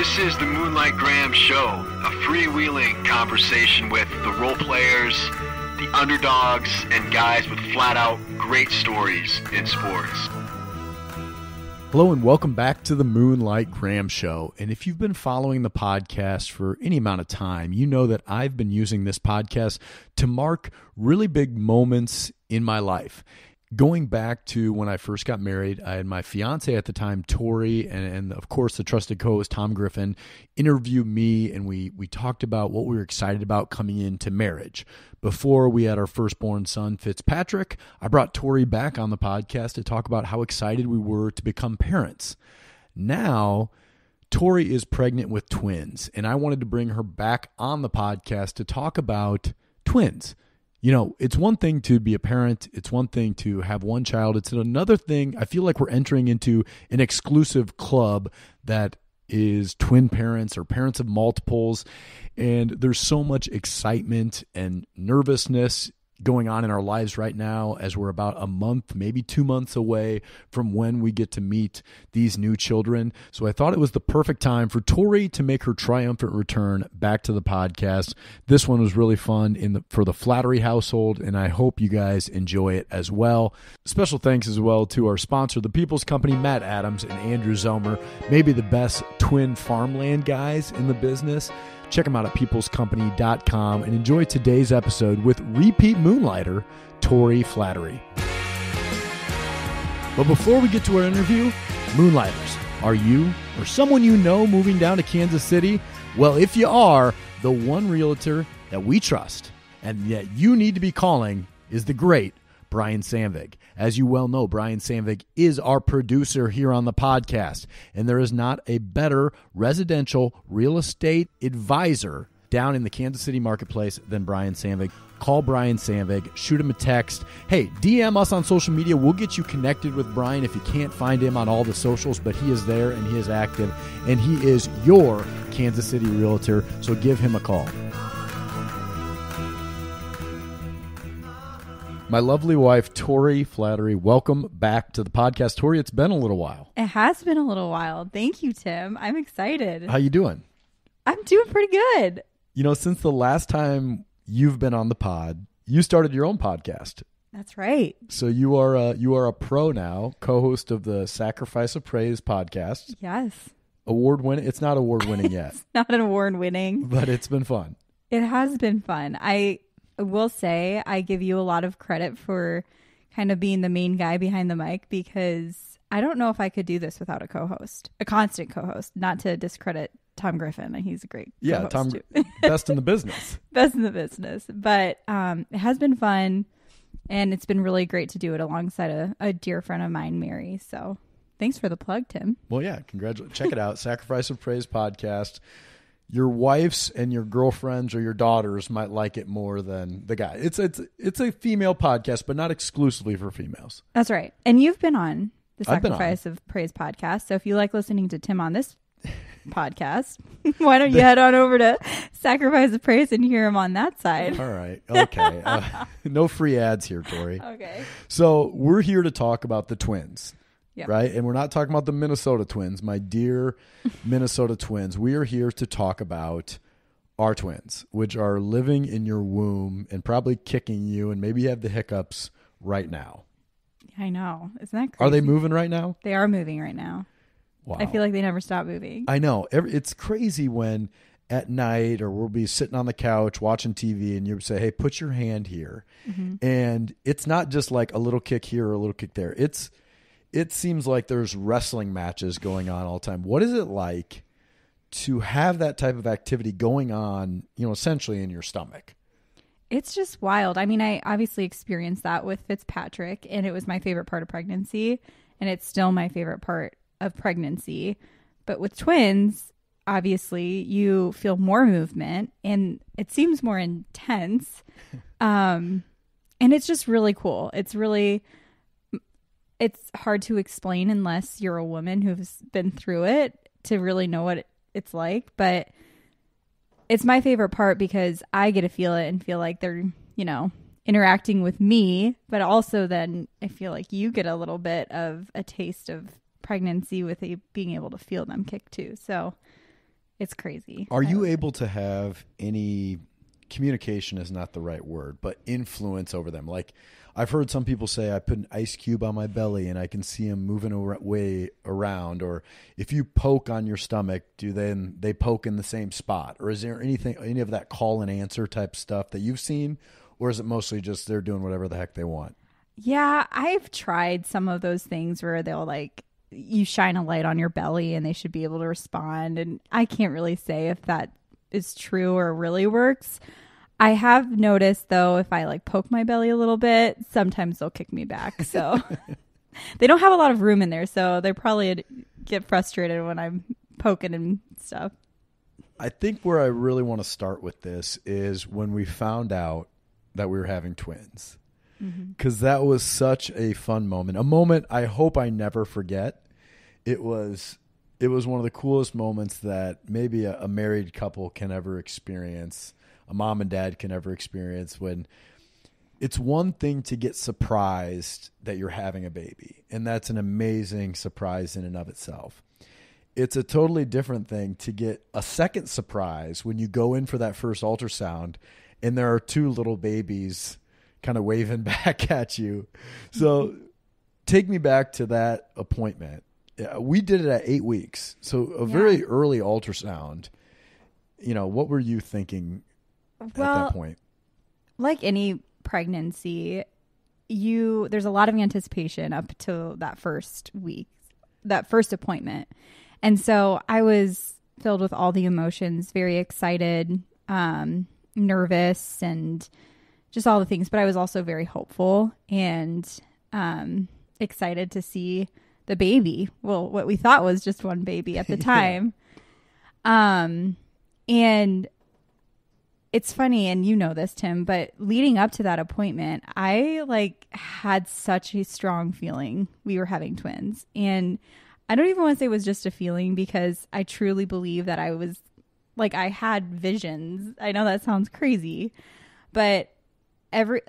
This is the Moonlight Graham Show, a freewheeling conversation with the role players, the underdogs, and guys with flat-out great stories in sports. Hello and welcome back to the Moonlight Graham Show. And if you've been following the podcast for any amount of time, you know that I've been using this podcast to mark really big moments in my life. Going back to when I first got married, I had my fiance at the time, Tori, and of course the trusted co-host Tom Griffin interviewed me, and we talked about what we were excited about coming into marriage. Before we had our firstborn son, Fitzpatrick, I brought Tori back on the podcast to talk about how excited we were to become parents. Now, Tori is pregnant with twins, and I wanted to bring her back on the podcast to talk about twins. You know, it's one thing to be a parent. It's one thing to have one child. It's another thing. I feel like we're entering into an exclusive club that is twin parents or parents of multiples. And there's so much excitement and nervousness going on in our lives right now as we're about a month, maybe 2 months away from when we get to meet these new children. So I thought it was the perfect time for Tori to make her triumphant return back to the podcast. This one was really fun for the Flattery household, and I hope you guys enjoy it as well. Special thanks as well to our sponsor, the People's Company, Matt Adams and Andrew Zomer, maybe the best twin farmland guys in the business. Check them out at peoplescompany.com and enjoy today's episode with repeat Moonlighter, Tori Flattery. But before we get to our interview, Moonlighters, are you or someone you know moving down to Kansas City? Well, if you are, the one realtor that we trust and that you need to be calling is the great Brian Sandvig. As you well know, Brian Sandvig is our producer here on the podcast, and there is not a better residential real estate advisor down in the Kansas City marketplace than Brian Sandvig. Call Brian Sandvig, shoot him a text. Hey, DM us on social media. We'll get you connected with Brian if you can't find him on all the socials, but he is there and he is active, and he is your Kansas City realtor, so give him a call. My lovely wife, Tori Flattery, welcome back to the podcast. Tori, it's been a little while. It has been a little while. Thank you, Tim. I'm excited. How you doing? I'm doing pretty good. You know, since the last time you've been on the pod, you started your own podcast. That's right. So you are a pro now, co-host of the Sacrifice of Praise podcast. Yes. Award-winning? It's not award-winning yet. It's not an award-winning. But it's been fun. It has been fun. I will say I give you a lot of credit for kind of being the main guy behind the mic, because I don't know if I could do this without a co-host, a constant co-host, not to discredit Tom Griffin. He's a great co-host Tom, too. Best in the business. Best in the business. But it has been fun, and it's been really great to do it alongside a dear friend of mine, Mary. So thanks for the plug, Tim. Well, yeah, congratulations. Check it out, Sacrifice of Praise podcast. Your wives and your girlfriends or your daughters might like it more than the guy. It's a female podcast, but not exclusively for females. That's right. And you've been on the Sacrifice of Praise podcast. So if you like listening to Tim on this podcast, why don't you head on over to Sacrifice of Praise and hear him on that side? All right. Okay. No free ads here, Tori. Okay. So we're here to talk about the twins. Yep. Right? And we're not talking about the Minnesota Twins, my dear Minnesota Twins. We are here to talk about our twins, which are living in your womb and probably kicking you, and maybe you have the hiccups right now. I know. Isn't that crazy? Are they moving right now? They are moving right now. Wow. I feel like they never stop moving. I know. It's crazy when at night or we'll be sitting on the couch watching TV and you say, hey, put your hand here. Mm-hmm. And it's not just like a little kick here or a little kick there. It seems like there's wrestling matches going on all the time. What is it like to have that type of activity going on, essentially in your stomach? It's just wild. I mean, I obviously experienced that with Fitzpatrick, and it was my favorite part of pregnancy, and it's still my favorite part of pregnancy. But with twins, obviously, you feel more movement, and it seems more intense. And it's just really cool. It's hard to explain unless you're a woman who's been through it to really know what it's like. But it's my favorite part because I get to feel it and feel like they're, interacting with me. But also then I feel like you get a little bit of a taste of pregnancy with being able to feel them kick too. So It's crazy. Are you able to have any communication is not the right word, but influence over them? Like I've heard some people say I put an ice cube on my belly and I can see them moving way around. Or if you poke on your stomach, they poke in the same spot? Or is there any of that call and answer type stuff that you've seen? Or is it mostly just they're doing whatever the heck they want? Yeah, I've tried some of those things where they'll like, you shine a light on your belly and they should be able to respond. And I can't really say if that is true or really works. I have noticed though, if I like poke my belly a little bit, sometimes they'll kick me back. So they don't have a lot of room in there. So they probably get frustrated when I'm poking and stuff. I think where I really want to start with this is when we found out that we were having twins. Because that was such a fun moment. A moment I hope I never forget. It was one of the coolest moments that maybe a married couple can ever experience, a mom and dad can ever experience. When it's one thing to get surprised that you're having a baby, and that's an amazing surprise in and of itself. It's a totally different thing to get a second surprise when you go in for that first ultrasound and there are two little babies kind of waving back at you. So take me back to that appointment. We did it at 8 weeks. So a very early ultrasound. You know, what were you thinking at that point? Like any pregnancy, there's a lot of anticipation up to that first week, that first appointment. And so I was filled with all the emotions, very excited, nervous, and just all the things. But I was also very hopeful and excited to see the baby. Well, what we thought was just one baby at the time. And it's funny, and you know this, Tim, but leading up to that appointment, I had such a strong feeling we were having twins. And I don't even want to say it was just a feeling, because I truly believe that I had visions. I know that sounds crazy, but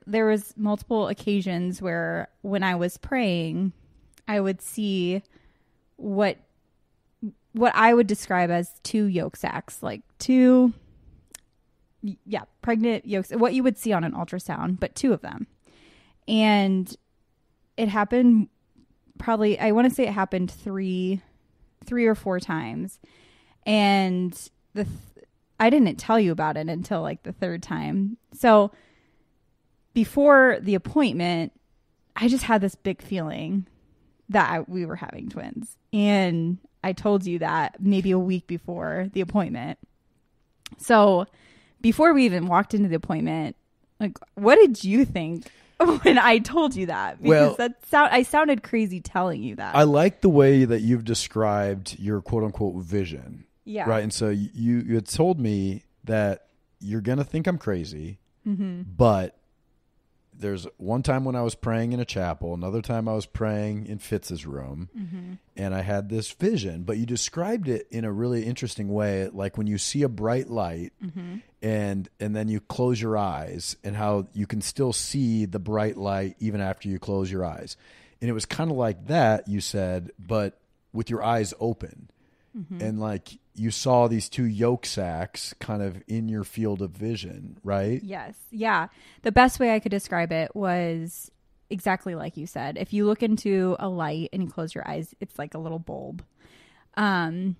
there was multiple occasions where when I was praying, I would see what I would describe as two yolk sacs, pregnant yolks, what you would see on an ultrasound, but two of them. And it happened probably, I want to say it happened three or four times. And I didn't tell you about it until the third time. So before the appointment, I just had this big feeling that we were having twins. And I told you that maybe a week before the appointment. So before we even walked into the appointment, what did you think when I told you that? Because I sounded crazy telling you that. I like the way that you've described your quote unquote vision. Yeah. Right. And so you had told me that you're going to think I'm crazy, but there's one time when I was praying in a chapel, another time I was praying in Fitz's room, and I had this vision. But you described it in a really interesting way, like when you see a bright light and then you close your eyes, and how you can still see the bright light even after you close your eyes. And it was kind of like that, you said, but with your eyes open. And you saw these two yolk sacs kind of in your field of vision, right? Yes. Yeah. The best way I could describe it was exactly like you said. If you look into a light and you close your eyes, it's like a little bulb. And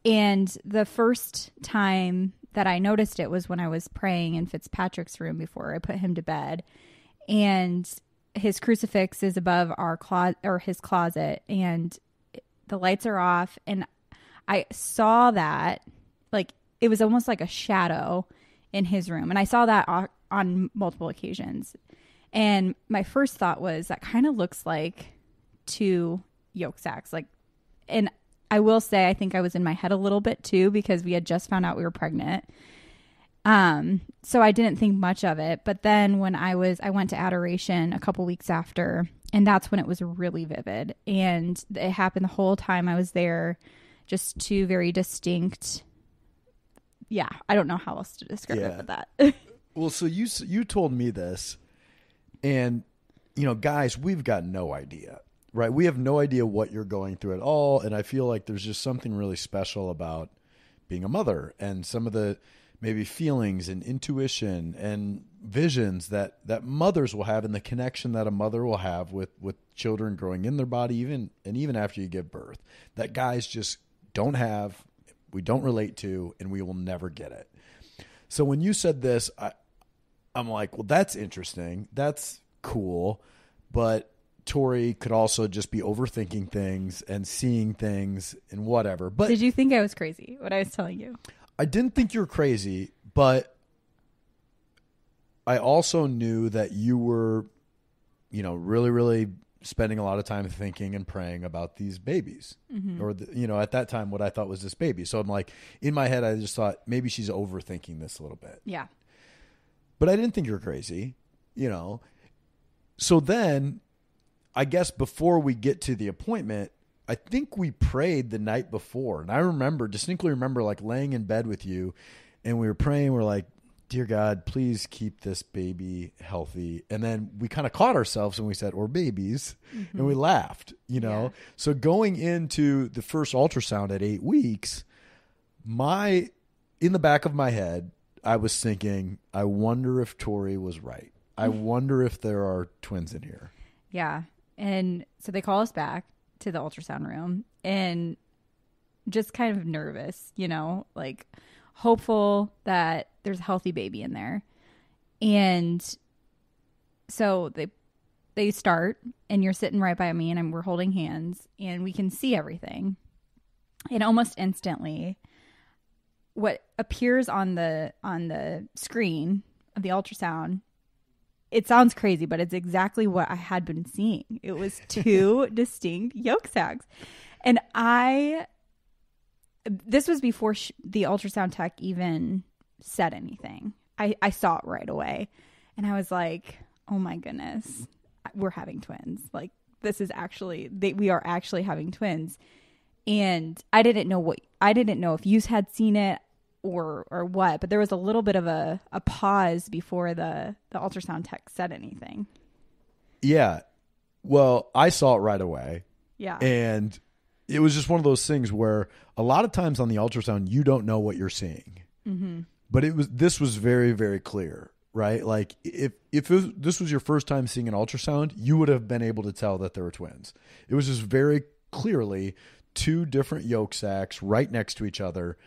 the first time that I noticed it was when I was praying in Fitzpatrick's room before I put him to bed. And his crucifix is above his closet, and the lights are off, and I saw that, it was almost like a shadow in his room. And I saw that on multiple occasions. And my first thought was, that kind of looks like two yolk sacs. And I will say, I think I was in my head a little bit too, because we had just found out we were pregnant. So I didn't think much of it. But then when I went to adoration a couple weeks after, and that's when it was really vivid. And it happened the whole time I was there. Just two very distinct. Yeah, I don't know how else to describe it but that. Well, so you told me this, and guys, we've got no idea, right? We have no idea what you're going through at all, and I feel like there's just something really special about being a mother and some of the maybe feelings and intuition and visions that mothers will have, and the connection that a mother will have with children growing in their body, even after you give birth, that guys just don't have, we don't relate to, and we will never get it. So when you said this, I'm like, well, that's interesting. That's cool. But Tori could also just be overthinking things and seeing things and whatever. But did you think I was crazy, what I was telling you? I didn't think you were crazy, but I also knew that you were, really, really spending a lot of time thinking and praying about these babies, or at that time, what I thought was this baby. So I'm like, in my head, I just thought maybe she's overthinking this a little bit. Yeah. But I didn't think you were crazy, So then, I guess before we get to the appointment, I think we prayed the night before. And I distinctly remember like laying in bed with you, and we were praying. We're like, dear God, please keep this baby healthy. And then we kind of caught ourselves and we said, or babies, and we laughed, Yeah. So going into the first ultrasound at 8 weeks, in the back of my head, I was thinking, I wonder if Tori was right. I wonder if there are twins in here. Yeah. And so they call us back to the ultrasound room, and just kind of nervous, like hopeful that there's a healthy baby in there. And so they start, and you're sitting right by me, and we're holding hands, and we can see everything. And almost instantly, what appears on the screen of the ultrasound, it sounds crazy, but it's exactly what I had been seeing. It was 2 distinct yolk sacs. And this was before the ultrasound tech even said anything. I saw it right away. And I was like, oh my goodness, we're having twins. Like, this is we are actually having twins. And I didn't know if you had seen it or what, but there was a little bit of a pause before the ultrasound tech said anything. Yeah. Well, I saw it right away. Yeah. And it was just one of those things where a lot of times on the ultrasound, you don't know what you're seeing. Mm-hmm. But this was very, very clear, right? Like if this was your first time seeing an ultrasound, you would have been able to tell that there were twins. It was just very clearly 2 different yolk sacs right next to each other.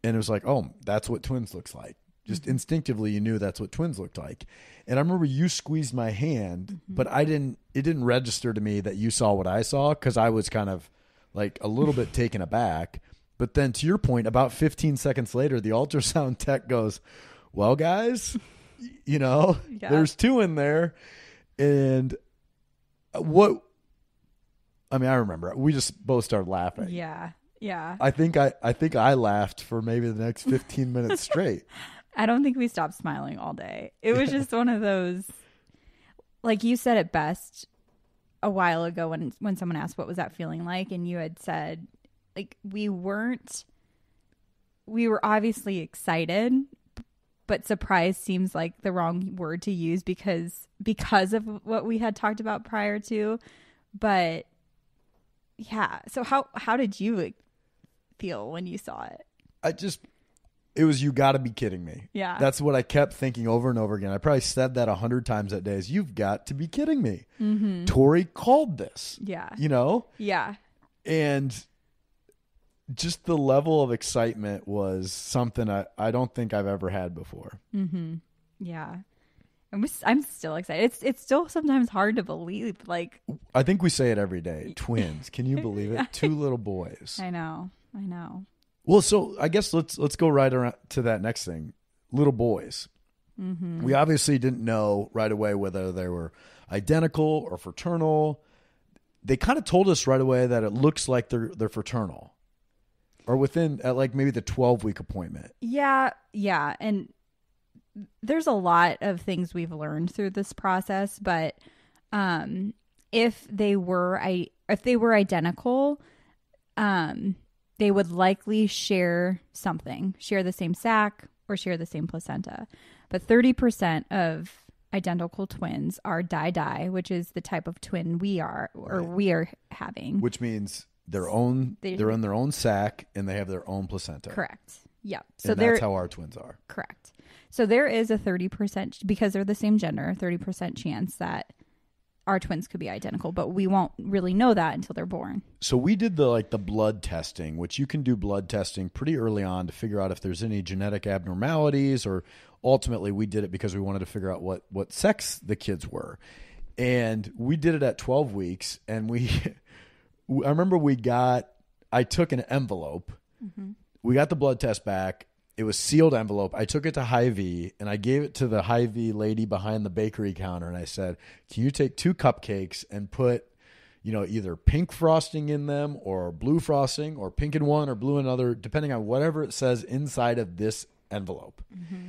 And it was like, oh, that's what twins looks like. Just instinctively, you knew that's what twins looked like. And I remember you squeezed my hand, but it didn't register to me that you saw what I saw, because I was kind of like a little bit taken aback. But then to your point, about 15 seconds later, the ultrasound tech goes, well, guys, there's 2 in there. And I remember we just both started laughing. Yeah. Yeah. I think I laughed for maybe the next 15 minutes straight. I don't think we stopped smiling all day. It was just one of those, like you said it best a while ago when someone asked what was that feeling like, and you had said, like, we were obviously excited, but surprise seems like the wrong word to use because of what we had talked about prior to. But yeah, so how did you feel when you saw it? It was, you got to be kidding me. Yeah. That's what I kept thinking over and over again. I probably said that 100 times that day, is you've got to be kidding me. Mm-hmm. Tori called this. Yeah. Yeah. And just the level of excitement was something I don't think I've ever had before. Mm-hmm. Yeah. I'm still excited. It's still sometimes hard to believe. Like, I think we say it every day. Twins. Can you believe it? 2 little boys. I know. Well, so I guess let's go right around to that next thing. Little boys. Mm-hmm. We obviously didn't know right away whether they were identical or fraternal. They kind of told us right away that it looks like they're fraternal, or within at like maybe the 12-week appointment. Yeah, and there's a lot of things we've learned through this process, but if they were identical, they would likely share the same sac or share the same placenta. But 30% of identical twins are di-di, which is the type of twin we are having. Which means they're in their own sac and they have their own placenta. Correct. Yep. So and that's how our twins are. Correct. So there is a 30%, because they're the same gender, 30% chance that our twins could be identical, but we won't really know that until they're born. So we did the blood testing, which you can do blood testing pretty early on to figure out if there's any genetic abnormalities, or ultimately we did it because we wanted to figure out what sex the kids were. And we did it at 12 weeks. And I remember I took an envelope. Mm-hmm. We got the blood test back. It was sealed envelope. I took it to Hy-Vee and I gave it to the Hy-Vee lady behind the bakery counter. And I said, can you take 2 cupcakes and put, either pink frosting in them or blue frosting, or pink in one or blue in another, depending on whatever it says inside of this envelope. Mm-hmm.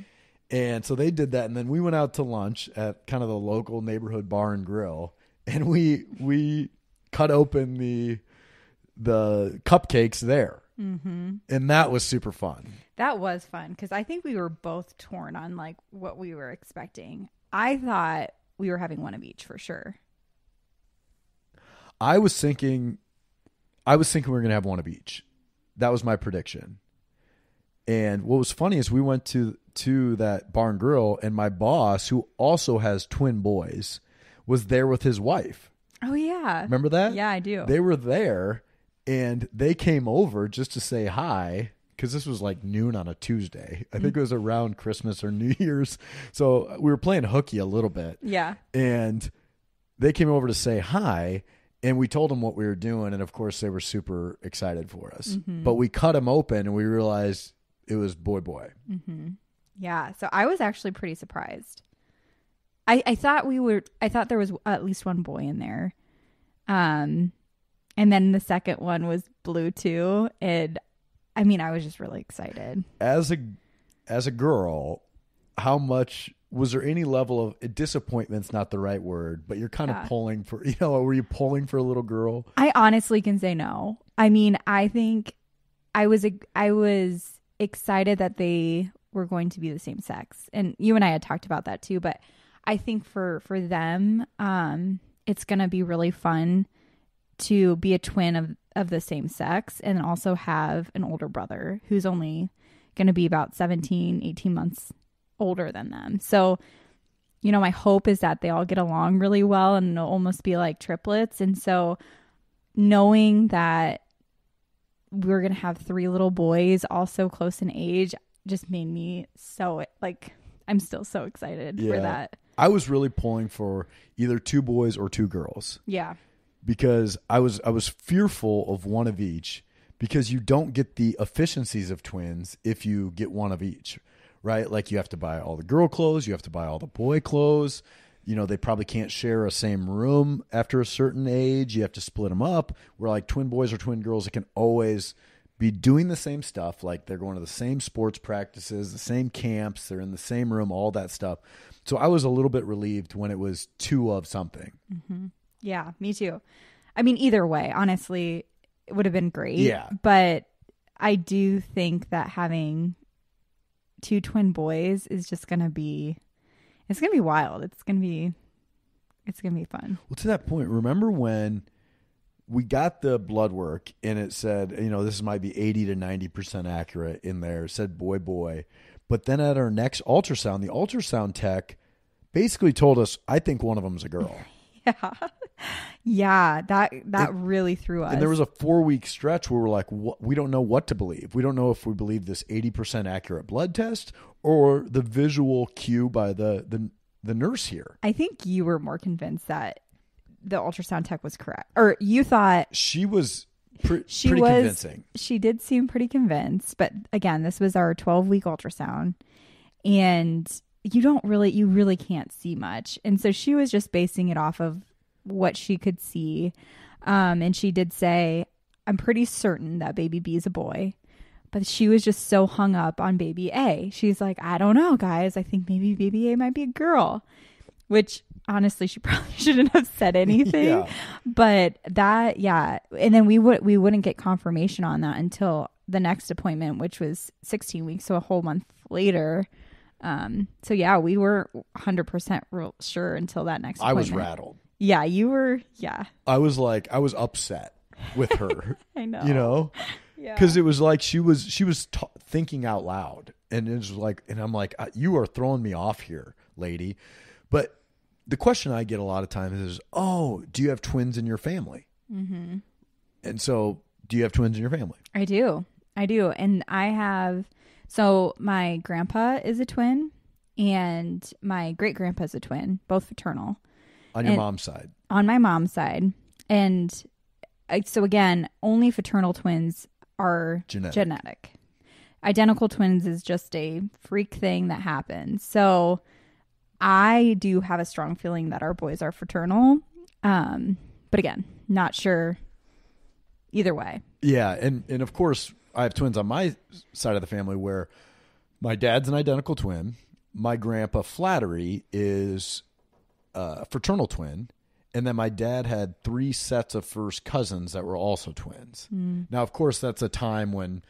And so they did that. And then we went out to lunch at kind of the local neighborhood bar and grill. And we cut open the cupcakes there. Mm-hmm. And that was super fun. That was fun because I think we were both torn on what we were expecting. I thought we were having one of each for sure. I was thinking we were going to have one of each. That was my prediction. And what was funny is we went to that bar and grill, and my boss, who also has twin boys, was there with his wife. Oh yeah. Remember that? Yeah, I do. They were there. And they came over just to say hi, because this was noon on a Tuesday. I think it was around Christmas or New Year's. So we were playing hooky a little bit. Yeah. And they came over to say hi, and we told them what we were doing. And, of course, they were super excited for us. Mm-hmm. But we cut them open, and we realized it was boy. Mm-hmm. Yeah. So I was actually pretty surprised. I thought there was at least one boy in there. And then the second one was blue too. And I mean, I was just really excited. As a girl, how much was there any level of disappointment's not the right word, but you're kind of pulling for, were you pulling for a little girl? I honestly can say no. I mean, I think I was excited that they were going to be the same sex. And you and I had talked about that too, but I think for them, it's going to be really fun to be a twin of the same sex and also have an older brother who's only going to be about 17, 18 months older than them. So, my hope is that they all get along really well and it'll almost be like triplets. And so knowing that we're going to have 3 little boys also close in age just made me so I'm still so excited for that. I was really pulling for either 2 boys or 2 girls. Yeah. Because I was fearful of one of each, because you don't get the efficiencies of twins if you get one of each, right? Like you have to buy all the girl clothes, you have to buy all the boy clothes. They probably can't share a same room after a certain age. You have to split them up. Where like twin boys or twin girls, it can always be doing the same stuff. Like they're going to the same sports practices, the same camps, they're in the same room, all that stuff. So I was a little bit relieved when it was 2 of something. Mm-hmm. Yeah, me too. I mean, either way, honestly, it would have been great. Yeah. But I do think that having 2 twin boys is just going to be, it's going to be wild. It's going to be fun. Well, to that point, remember when we got the blood work and it said, this might be 80 to 90% accurate in there. It said boy. But then at our next ultrasound, the ultrasound tech basically told us, I think one of them's a girl. Yeah, that really threw us. And there was a 4-week stretch where we're like, we don't know what to believe. We don't know if we believe this 80% accurate blood test or the visual cue by the nurse here. I think you were more convinced that the ultrasound tech was correct, or you thought she was pretty convincing. She did seem pretty convinced, but again, this was our 12-week ultrasound, and you really can't see much. And so she was just basing it off of what she could see. And she did say, I'm pretty certain that baby B is a boy, but she was just so hung up on baby A. She's like, I don't know, guys. I think maybe baby A might be a girl, which honestly, she probably shouldn't have said anything. Yeah. But that, yeah. And then we wouldn't get confirmation on that until the next appointment, which was 16 weeks. So a whole month later. So yeah, we were 100% sure until that next appointment. I was rattled. Yeah, you were. Yeah. I was upset with her. I know. Yeah. Because it was like she was thinking out loud, and it was like, and I'm like, you are throwing me off here, lady. But the question I get a lot of times is, oh, do you have twins in your family? Mm-hmm. And so, do you have twins in your family? I do. And I have, so my grandpa is a twin and my great grandpa is a twin, both fraternal. On your mom's side? On my mom's side. And so again, only fraternal twins are genetic. Identical twins is just a freak thing that happens. So I do have a strong feeling that our boys are fraternal. But again, not sure either way. Yeah. And of course, I have twins on my side of the family where my dad's an identical twin. My grandpa Flattery is a fraternal twin. And then my dad had 3 sets of first cousins that were also twins. Now, of course, that's a time when,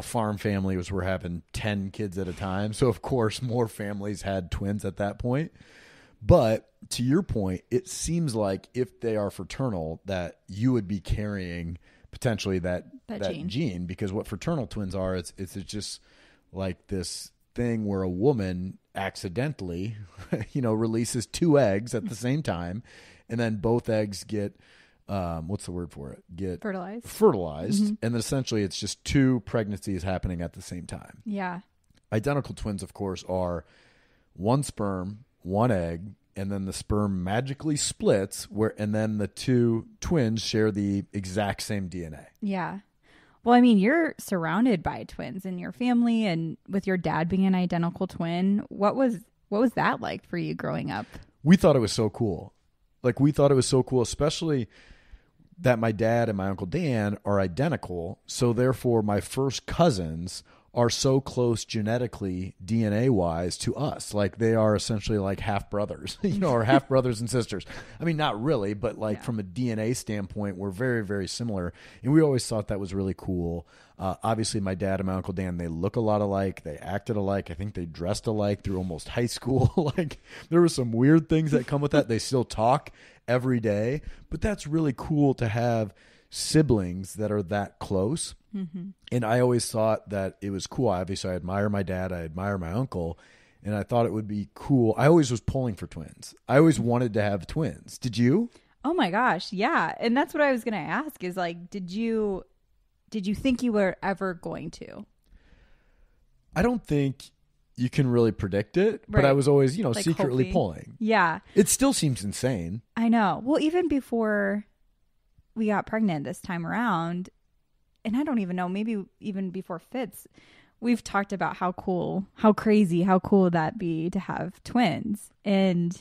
farm families were having 10 kids at a time. So, of course, more families had twins at that point. But to your point, it seems like if they are fraternal, that you would be carrying potentially that gene, because what fraternal twins are, it's just like this thing where a woman accidentally, releases 2 eggs at the same time, and then both eggs get, what's the word for it? Get fertilized. Mm-hmm. And then essentially it's just 2 pregnancies happening at the same time. Yeah. Identical twins, of course, are 1 sperm, 1 egg, and then the sperm magically splits and then the 2 twins share the exact same DNA. Yeah. Well, I mean, you're surrounded by twins in your family, and with your dad being an identical twin, what was that like for you growing up? We thought it was so cool. Especially that my dad and my Uncle Dan are identical. So therefore, my first cousins are so close genetically, DNA-wise, to us. Like, they are essentially like half brothers, or half brothers and sisters. I mean, not really, but from a DNA standpoint, we're very, very similar. And we always thought that was really cool. Obviously, my dad and my Uncle Dan, they look a lot alike. They acted alike. I think they dressed alike through almost high school. There were some weird things that come with that. They still talk every day. But that's really cool to have siblings that are that close. Mm-hmm. And I always thought that it was cool. Obviously, I admire my dad. I admire my uncle. And I thought it would be cool. I always was pulling for twins. I always wanted to have twins. Did you? Oh my gosh. Yeah. And that's what I was going to ask is did you think you were ever going to? I don't think you can really predict it, but I was always, secretly hoping. Pulling. Yeah. It still seems insane. I know. Well, even before we got pregnant this time around, and I don't even know, maybe even before Fitz, we've talked about how crazy would that be to have twins. And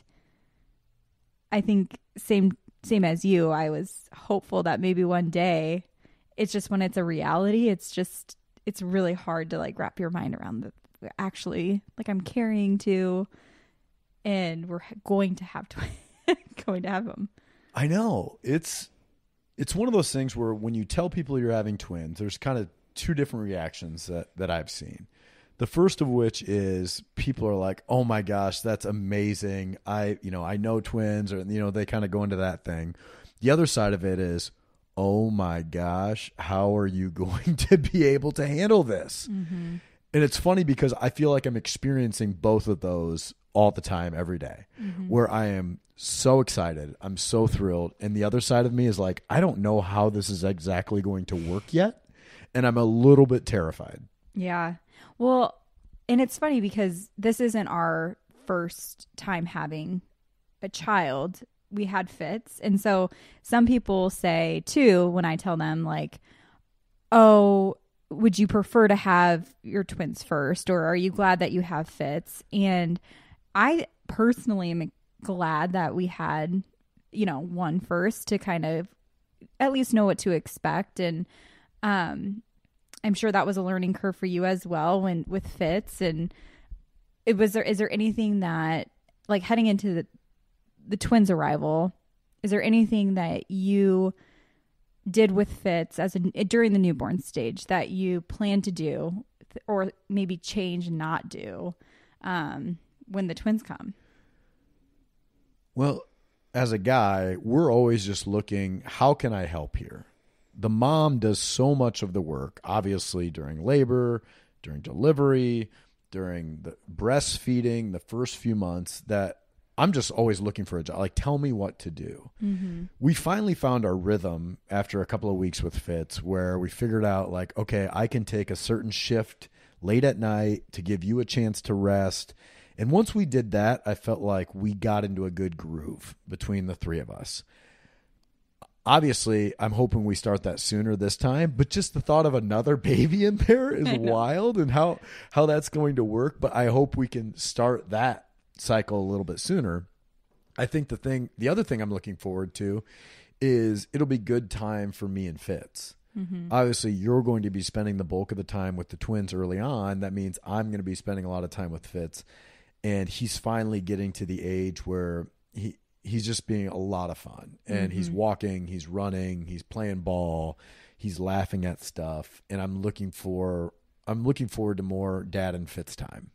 I think same as you, I was hopeful that maybe one day, it's just when it's a reality, it's really hard to wrap your mind around the actually, I'm carrying 2 and we're going to have going to have them. I know. It's one of those things where when you tell people you're having twins, there's kind of 2 different reactions that I've seen. The first of which is people are like, "Oh my gosh, that's amazing. I know twins," or they kind of go into that thing. The other side of it is, "Oh my gosh, how are you going to be able to handle this?" Mm-hmm. And it's funny because I feel like I'm experiencing both of those all the time, every day, mm-hmm. where I am so excited. I'm so thrilled. And the other side of me is like, I don't know how this is exactly going to work yet. And I'm a little bit terrified. Yeah. Well, and it's funny because this isn't our first time having a child. We had Fitz. And so some people say too, when I tell them oh, would you prefer to have your twins first, or are you glad that you have Fitz? And I personally am glad that we had, one first to kind of at least know what to expect. And I'm sure that was a learning curve for you as well with Fitz. And is there anything that, heading into the twins' arrival, is there anything that you did with Fitz during the newborn stage that you plan to do or maybe change, not do when the twins come? Well, as a guy, we're always just looking, how can I help here? the mom does so much of the work, obviously during labor, during delivery, during the breastfeeding, the first few months, that I'm just always looking for a job. Like, tell me what to do. Mm-hmm. We finally found our rhythm after a couple of weeks with Fitz, where we figured out, like, okay, I can take a certain shift late at night to give you a chance to rest. And once we did that, I felt like we got into a good groove between the three of us. Obviously, I'm hoping we start that sooner this time, but just the thought of another baby in there is wild, and how that's going to work. But I hope we can start that cycle a little bit sooner. I think the other thing I'm looking forward to is it'll be good time for me and Fitz. Mm-hmm. Obviously, you're going to be spending the bulk of the time with the twins early on. That means I'm going to be spending a lot of time with Fitz, and he's finally getting to the age where he's just being a lot of fun, and he's walking, he's running, he's playing ball, he's laughing at stuff. And I'm looking forward to more dad and Fitz time.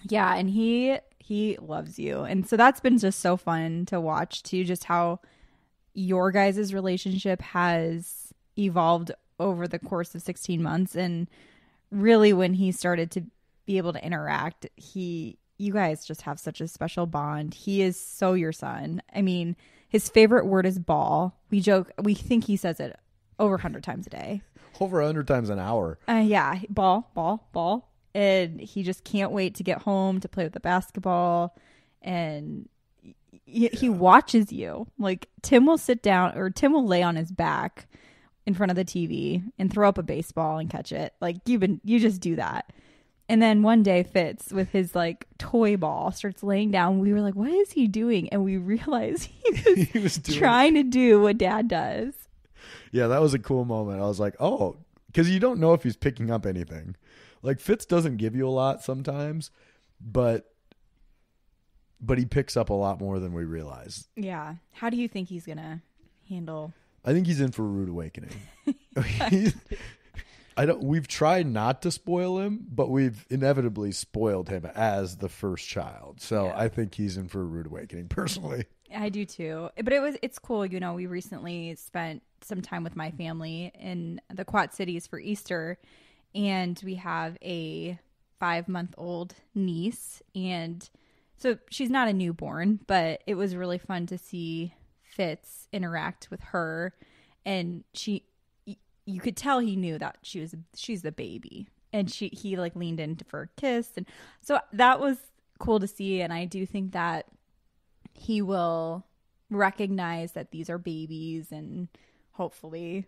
Yeah. And he loves you. And so that's been just so fun to watch too, just how your guys' relationship has evolved over the course of 16 months. And really when he started to be able to interact, you guys just have such a special bond. He is so your son. I mean, his favorite word is ball. We joke, we think he says it over 100 times a day. Over 100 times an hour. Yeah. Ball, ball, ball. And he just can't wait to get home to play with the basketball. And he watches you. Like, Tim will sit down, or Tim will lay on his back in front of the TV and throw up a baseball and catch it. Like, you just do that. And then one day Fitz, with his like toy ball, starts laying down. We were like, what is he doing? And we realized he was trying to do what dad does. Yeah, that was a cool moment. I was like, oh, because you don't know if he's picking up anything. Like, Fitz doesn't give you a lot sometimes, but he picks up a lot more than we realize. Yeah. How do you think he's going to handle? I think he's in for a rude awakening. We've tried not to spoil him, but we've inevitably spoiled him as the first child. So yeah. I think he's in for a rude awakening, personally. I do too. But it's cool. You know, we recently spent some time with my family in the Quad Cities for Easter, and we have a 5-month-old niece. And so she's not a newborn, but it was really fun to see Fitz interact with her. And you could tell he knew that she's the baby, and he like leaned in for a kiss. And so that was cool to see. And I do think that he will recognize that these are babies, and hopefully,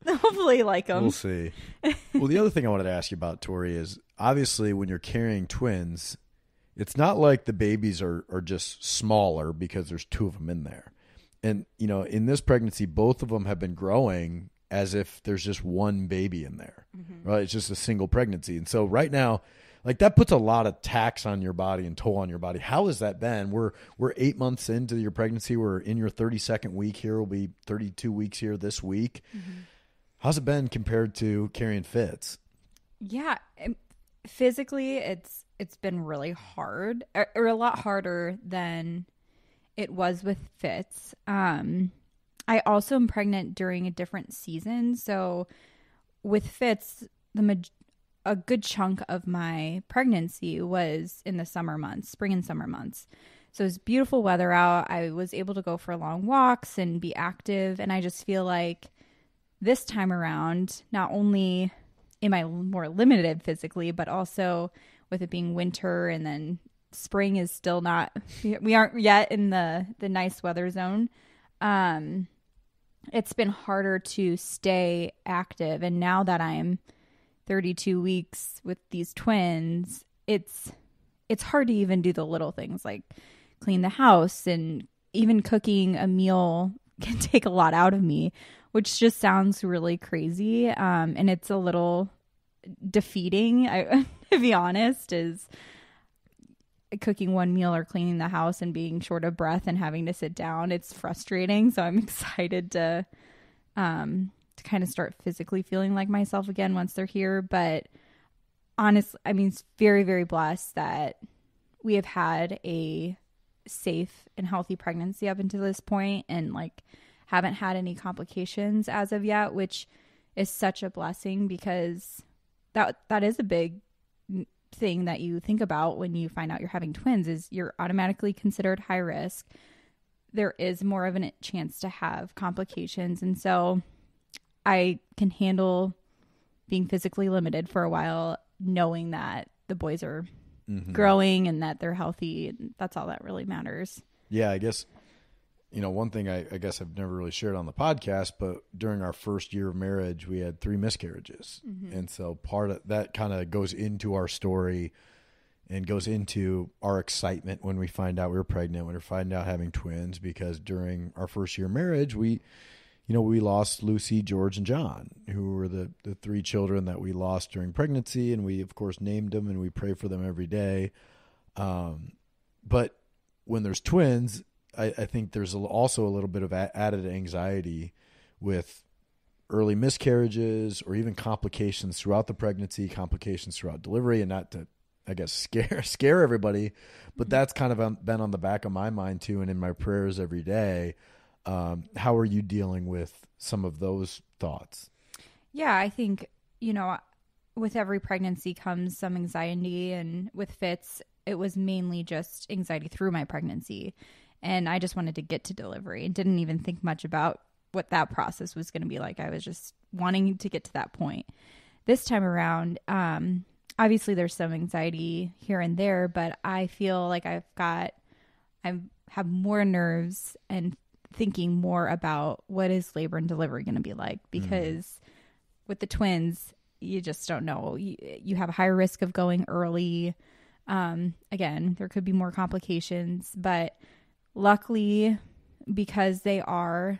hopefully like them. We'll see. Well, the other thing I wanted to ask you about, Tori, is obviously when you're carrying twins, it's not like the babies are just smaller because there's 2 of them in there. And, you know, in this pregnancy, both of them have been growing as if there's just one baby in there, right? It's just a single pregnancy. And so right now, like, that puts a lot of tax on your body and toll on your body. How has that been? We're 8 months into your pregnancy. We're in your 32nd week here. We'll be 32 weeks here this week. How's it been compared to carrying Fitz? Yeah. Physically, it's been really hard, or a lot harder than it was with Fitz. I also am pregnant during a different season. So with Fitz, a good chunk of my pregnancy was in the summer months, spring and summer months. So it was beautiful weather out. I was able to go for long walks and be active. And I just feel like this time around, not only am I more limited physically, but also with it being winter, and then spring is still not, we aren't yet in the nice weather zone. It's been harder to stay active. And now that I'm 32 weeks with these twins, it's hard to even do the little things like clean the house, and even cooking a meal can take a lot out of me, which just sounds really crazy. And it's a little defeating, to be honest, is cooking one meal or cleaning the house and being short of breath and having to sit down. It's frustrating. So I'm excited to kind of start physically feeling like myself again once they're here. But honestly, I mean, it's very, very blessed that we have had a safe and healthy pregnancy up until this point. And like, haven't had any complications as of yet, which is such a blessing because that is a big thing that you think about when you find out you're having twins is you're automatically considered high risk. There is more of a chance to have complications. And so I can handle being physically limited for a while, knowing that the boys are growing and that they're healthy. And that's all that really matters. Yeah, I guess, one thing I guess I've never really shared on the podcast, but during our first year of marriage, we had 3 miscarriages. And so part of that kind of goes into our story and goes into our excitement when we find out we were pregnant, when we find out having twins, because during our first year of marriage, we lost Lucy, George, and John, who were the 3 children that we lost during pregnancy. And we, of course, named them and we pray for them every day. But when there's twins, I think there's also a little bit of added anxiety with early miscarriages or even complications throughout the pregnancy, complications throughout delivery, and not to, I guess, scare everybody. But that's kind of been on the back of my mind too, and in my prayers every day. How are you dealing with some of those thoughts? Yeah, I think, with every pregnancy comes some anxiety, and with Fitz, it was mainly just anxiety through my pregnancy. And I just wanted to get to delivery and didn't even think much about what that process was going to be like. I was just wanting to get to that point. This time around, obviously there's some anxiety here and there, but I feel like I have more nerves and thinking more about what is labor and delivery going to be like, because with the twins, you just don't know. You have a higher risk of going early. Again, there could be more complications, but luckily, because they are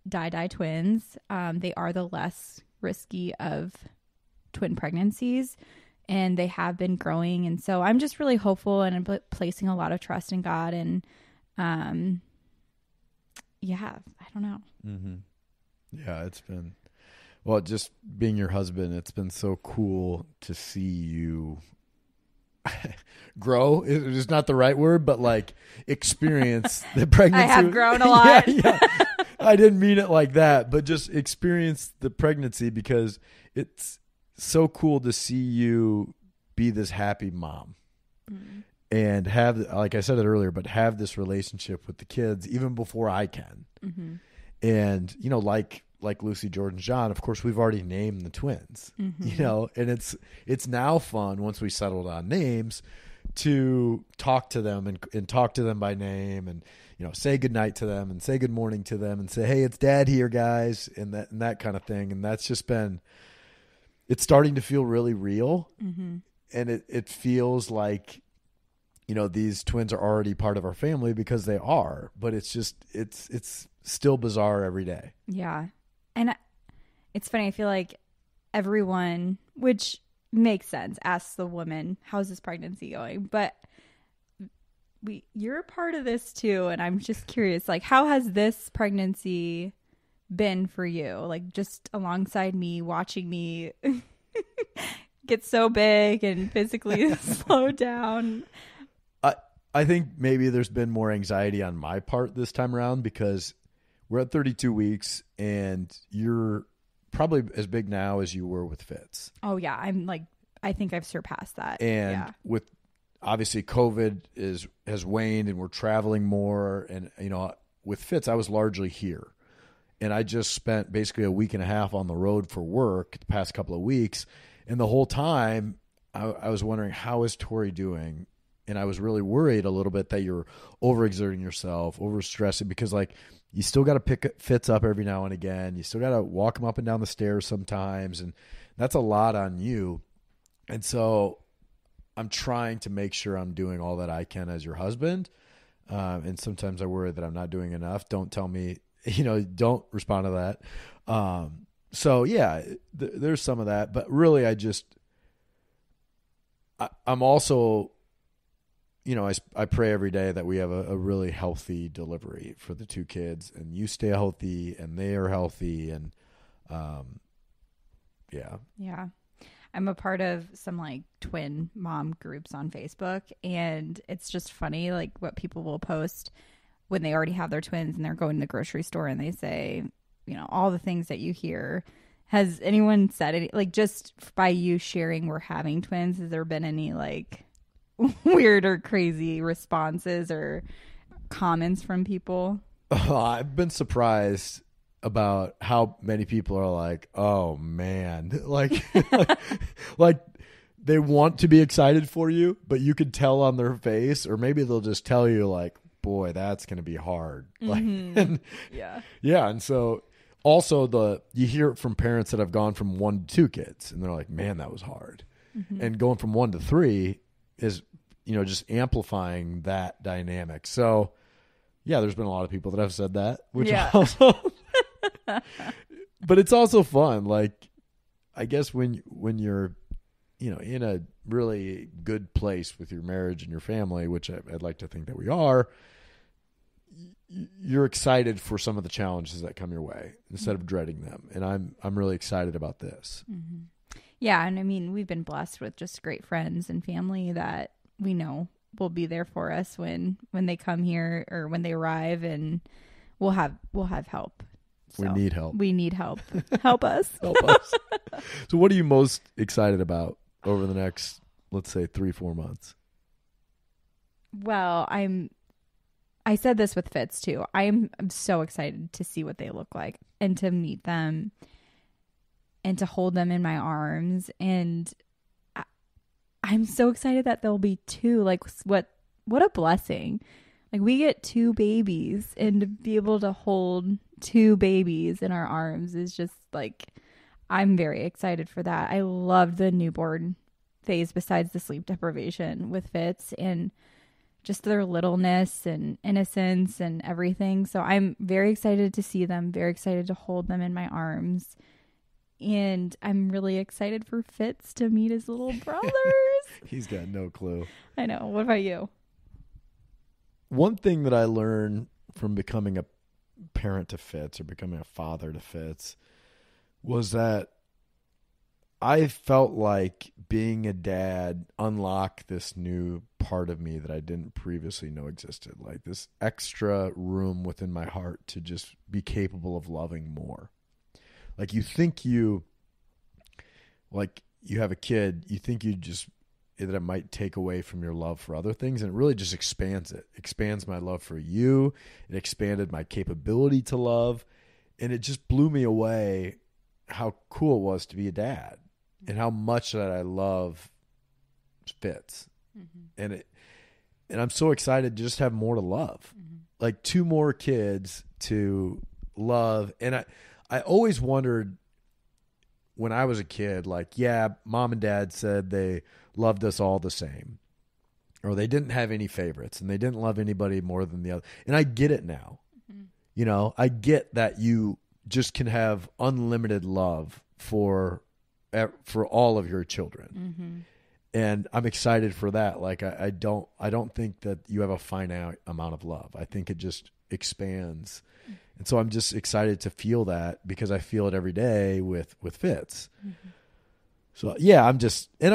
die twins, they are the less risky of twin pregnancies, and they have been growing. And so I'm just really hopeful, and I'm placing a lot of trust in God. And yeah, I don't know. Yeah, it's been, well, just being your husband, it's been so cool to see you grow. It's not the right word, but like experience the pregnancy. I have grown a lot. Yeah. I didn't mean it like that, but just experience the pregnancy, because it's so cool to see you be this happy mom and have, like I said it earlier, but have this relationship with the kids even before I can. And, like Lucy, Jordan, John, of course, we've already named the twins, and it's now fun once we settled on names to talk to them and talk to them by name, and, say goodnight to them and say good morning to them and say, hey, it's Dad here, guys. And that kind of thing. And that's just been, it's starting to feel really real. And it feels like, these twins are already part of our family, because they are, but it's just, it's still bizarre every day. Yeah. And it's funny. I feel like everyone, which makes sense, asks the woman, how's this pregnancy going? But you're a part of this too. And I'm just curious, like, how has this pregnancy been for you? Like, just alongside me, watching me get so big and physically slow down. I think maybe there's been more anxiety on my part this time around, because we're at 32 weeks and you're probably as big now as you were with Fitz. Oh yeah. I think I've surpassed that. And with obviously COVID has waned and we're traveling more. And, with Fitz, I was largely here, and I just spent basically a week and a half on the road for work the past couple of weeks. And the whole time I was wondering, how is Tori doing? And I was really worried a little bit that you're overexerting yourself, overstressing, because you still got to pick Fitz up every now and again. You still got to walk him up and down the stairs sometimes. And that's a lot on you. And so I'm trying to make sure I'm doing all that I can as your husband. And sometimes I worry that I'm not doing enough. Don't tell me, don't respond to that. So yeah, there's some of that, but really I'm also, I pray every day that we have a really healthy delivery for the 2 kids, and you stay healthy and they are healthy. And, yeah. Yeah. I'm a part of some twin mom groups on Facebook, and it's just funny, what people will post. when they already have their twins and they're going to the grocery store and they say, all the things that you hear. Has anyone said any, like, just by you sharing we're having twins, has there been any like weird or crazy responses or comments from people? I've been surprised about how many people are like, oh man, like they want to be excited for you, but you could tell on their face, or maybe they'll just tell you like, boy, that's going to be hard. Mm-hmm. Like, yeah. And so also you hear it from parents that have gone from 1 to 2 kids and they're like, man, that was hard. Mm-hmm. And going from 1 to 3 is, just amplifying that dynamic. So yeah, there's been a lot of people that have said that, which also, but it's also fun. Like, I guess when you're, in a really good place with your marriage and your family, which I'd like to think that we are, you're excited for some of the challenges that come your way instead of dreading them. And I'm really excited about this. Mm-hmm. Yeah. And I mean, we've been blessed with just great friends and family that we know will be there for us when they come here or when they arrive, and we'll have help. So we need help. We need help. Help us. Help us. So what are you most excited about over the next, let's say, 3-4 months? Well, I said this with Fitz too. I'm so excited to see what they look like and to meet them and to hold them in my arms. And I'm so excited that there'll be 2. Like, what a blessing. Like, we get 2 babies, and to be able to hold 2 babies in our arms is just like, I'm very excited for that. I loved the newborn phase besides the sleep deprivation with Fitz, and just their littleness and innocence and everything. So I'm very excited to see them, very excited to hold them in my arms. And I'm really excited for Fitz to meet his little brothers. He's got no clue. I know. What about you? One thing that I learned from becoming a parent to Fitz, or becoming a father to Fitz, was that I felt like being a dad unlocked this new part of me that I didn't previously know existed. Like this extra room within my heart to just be capable of loving more. Like you think you have a kid, you think that it might take away from your love for other things, and it really just expands it. Expands my love for you. It expanded my capability to love, and it just blew me away how cool it was to be a dad and how much that I love Fitz. Mm-hmm. And I'm so excited to just have more to love. Mm-hmm. Like 2 more kids to love. And I always wondered when I was a kid, like, yeah, mom and dad said they loved us all the same, or they didn't have any favorites and they didn't love anybody more than the other. And I get it now. Mm-hmm. I get that you just can have unlimited love for all of your children. Mm-hmm. And I'm excited for that. Like, I don't think that you have a finite amount of love. I think it just expands. And so I'm just excited to feel that, because I feel it every day with Fitz. Mm-hmm. So yeah, I'm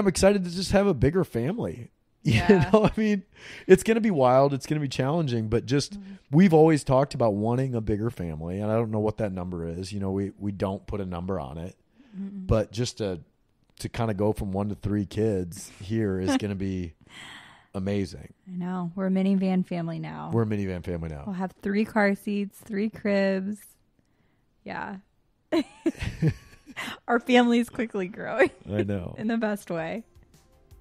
excited to just have a bigger family. Yeah. I mean, it's going to be wild. It's going to be challenging, but just, we've always talked about wanting a bigger family, and I don't know what that number is. We don't put a number on it, but just to kind of go from 1 to 3 kids here is going to be amazing. I know. We're a minivan family now. We'll have 3 car seats, 3 cribs. Yeah. Our family's quickly growing. I know. In the best way.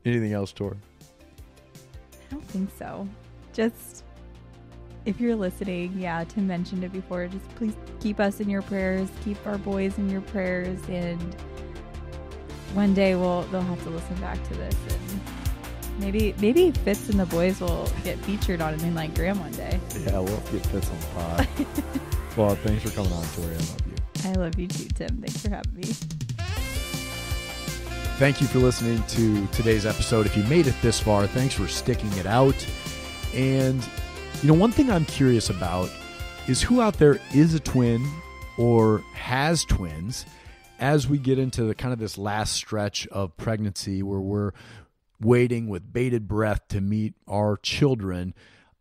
Anything else, Tor? I don't think so. Just, if you're listening, Tim mentioned it before, just please keep us in your prayers, keep our boys in your prayers, and one day they'll have to listen back to this, and maybe Fitz and the boys will get featured on Moonlight Graham one day. Yeah, we'll get Fitz on the pod. Well, thanks for coming on, Tori. I love you. I love you too, Tim. Thanks for having me. Thank you for listening to today's episode. If you made it this far, thanks for sticking it out. And, one thing I'm curious about is who out there is a twin or has twins, as we get into the kind of this last stretch of pregnancy where we're waiting with bated breath to meet our children.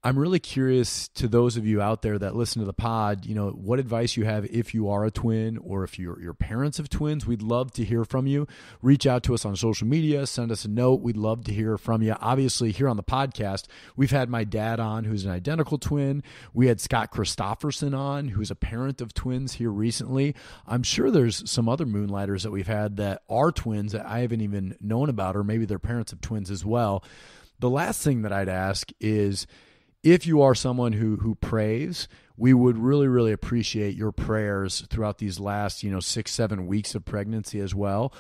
I'm really curious to those of you out there that listen to the pod, what advice you have if you are a twin or if you're parents of twins. We'd love to hear from you. Reach out to us on social media, send us a note. We'd love to hear from you. Obviously, here on the podcast, we've had my dad on, who's an identical twin. We had Scott Christopherson on, who's a parent of twins here recently. I'm sure there's some other Moonlighters that we've had that are twins that I haven't even known about, or maybe they're parents of twins as well. The last thing that I'd ask is, if you are someone who prays, we would really, really appreciate your prayers throughout these last, 6-7 weeks of pregnancy as well.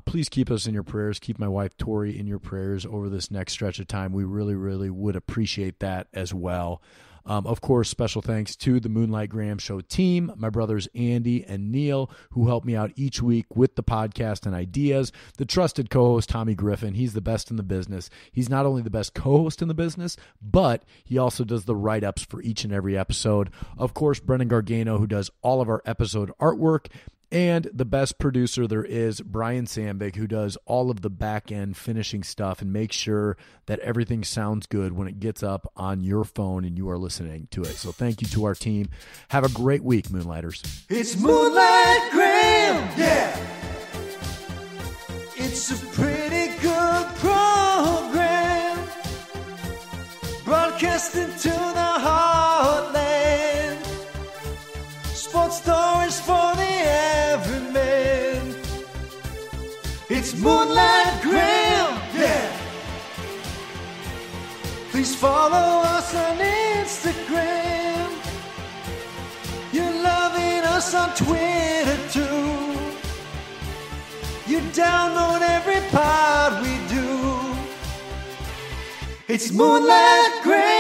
Please keep us in your prayers. Keep my wife, Tori, in your prayers over this next stretch of time. We really, really would appreciate that as well. Of course, special thanks to the Moonlight Graham Show team, my brothers Andy and Neil, who help me out each week with the podcast and ideas. The trusted co-host, Tommy Griffin, he's the best in the business. He's not only the best co-host in the business, but he also does the write-ups for each and every episode. Of course, Brendan Gargano, who does all of our episode artwork. And the best producer there is, Brian Sambig, who does all of the back-end finishing stuff and makes sure that everything sounds good when it gets up on your phone and you are listening to it. So thank you to our team. Have a great week, Moonlighters. It's Moonlight Graham, yeah. It's a pretty good program, broadcasting to the heartland. Sports stories for the everyman. It's Moonlight Graham, yeah. Please follow us on Instagram. You're loving us on Twitter too. You download every pod we do. It's Moonlight Graham.